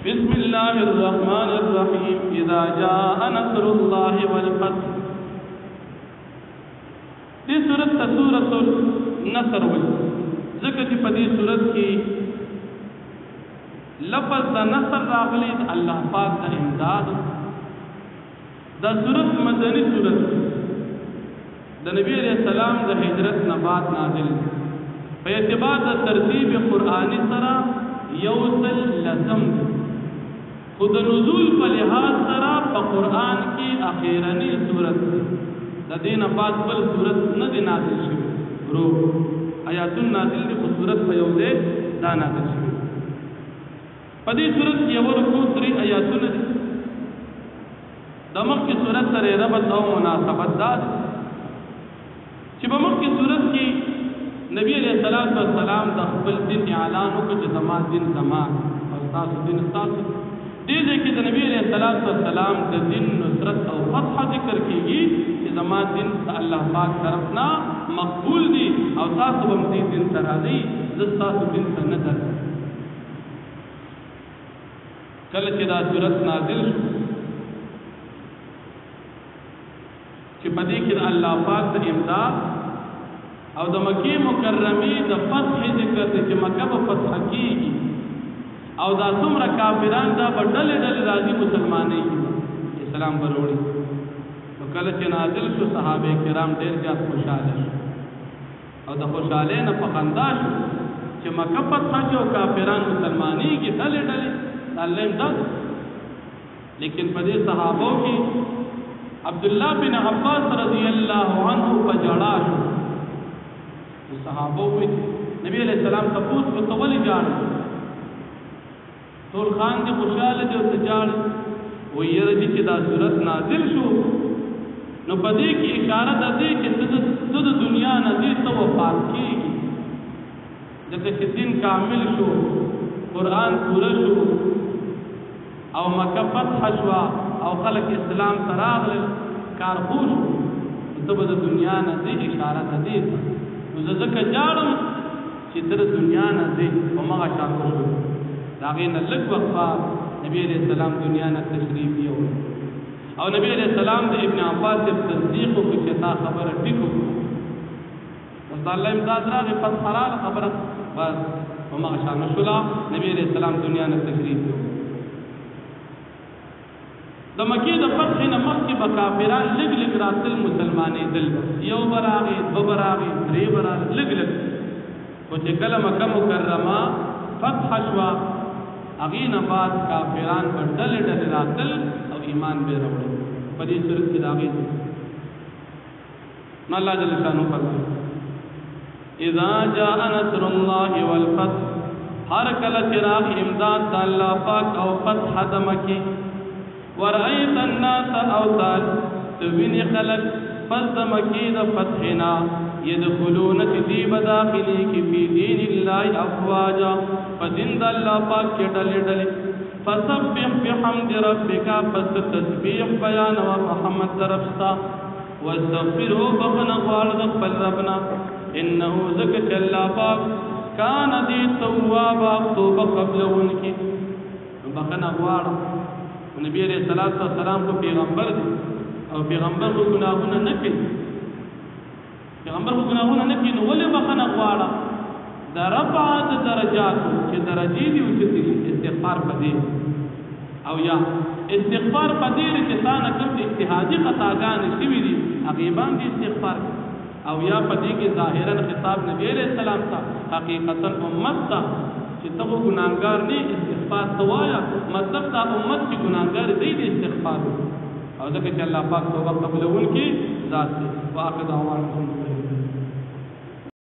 بسم الله الرحمن الرحيم اذا جاء نصر الله والفتح. دې سورۃ سورۃ النصر وایي ځکه چې په دې سورۃ کې لفظ د نصر راغلی د الله پاک د امداد. دا سورۃ مدنی سورۃ د نبی علیہ السلام د هجرت نه بعد نازل په اعتبار د ترتیب قرآنی سره یوصل لازم خود نزول په لحاظ سره په قرآن کې اخیرنی سورۃ د دین بعد بل سورۃ نه دی نازل شوی ورو آیاتون نازل دي خو سورۃ په یو ځای دا نازل شوی. په دې سورۃ کې یو رکوع 3 آیاتونه دي. د مخکې سورۃ سره ربط او مناسبت ده چې په مخکې سورۃ کې نبی علیہ الصلوۃ والسلام د خپل دین اعلان وکړ چې زما دین زما او تاسو دین تاسو. دې ځکه چې نبی علیہ الصلوۃ والسلام د دین نصرت او فتح ذکر کیږي چې زما دین الله پاک طرفنا مقبول دي او تاسو هم دې دین ته راځي زه تاسو دین ته نه درځم. کله چې دا سورۃ نازل شو چې په دې کې الله پاک د امداد او د مکه مکرمه د فتح ذکر دي چې مکه په فتح کیږي او دا څومره کافران دا بدل راځي مسلمانۍ اسلام وروړي. نو کله چې نازل شو صحابه کرام ډېر زیات خوشاله شو او د خوشاله نه پخندا شو چې مکه فتح شو او کافران مسلمانۍ کې ډلې الله امداد. لیکن په دې صحابو کې عبد الله بن عباس رضی الله عنه پجړا شو. صحابو کې نبی علیہ السلام تپوس په تولی جاړ ټول خان دي خوشاله دي او تجار و یره دي چې دا صورت نازل شو نو په دې کې اشاره ده چې د دنیا نه دې ته وفات کیږي ځکه چې دین کامل شو قرآن پورا شو او مکه فتح شو او خلق اسلام تراغل کار خوش ته د دنیا نه دې اشاره ده دې نو ځکه جاړم چې تر دنیا نه دې او مغه شاکر شو دا غینه لږ وخت نبی علیہ السلام دنیا نه تشریف یو او نبی علیہ السلام د ابن عباس تصدیق او کتا خبره ټیکو بس الله امداد راغی پس حلال خبره بس وما شان شلا نبی علیہ السلام دنیا نه تشریف یو. د مکی د فتح نه مخکې به کافران لږ لږ راتل مسلمانې دل یو براغې دو براغې درې براغې لږ لږ خو چې کله مکه مکرمه فتح شوه هغې نه بعد کافران به ډلې ډلې راتل او ایمان به یې راوړل. په دې صورت کې د هغې نو الله جل شانو فرمایي اذا جاء نصر الله والفتح هر کله چې راغی امداد د الله پاک او فتح د مکې ورأيت الناس اوتال توینی خلق پس د مکی د فتحنا يدخلون تدیب داخلی کی فی دین اللہ افواجا فدین د اللہ پاک کے ڈلے ڈلے فسبح بحمد ربک پس تسبیح بیان و محمد ربستا واستغفره بخن غوالد قبل ربنا انه ذکر اللہ پاک کان دی توابا توبہ قبل انکی بخن غوالد. نبی علیہ السلام کو پیغمبر دی او پیغمبر کو گناہونه نه کوي پیغمبر کو گناہونه نه کوي نو ولې بخنه غواړه د رفع د درجاتو چې درجې دي او چې استغفار پدې او یا استغفار پدې چې ثانه کوم اجتهادي خطاګان شوي دي هغه باندې استغفار او یا پدې کې ظاهرا خطاب نبی علیہ السلام ته حقیقتا امت ته چې ته ګناهګار نه استغفار توایا مطلب دا امت چې ګناهګار دی د استغفار او ځکه چې الله پاک توبه قبولون کی ذات دی. واخر دعوانا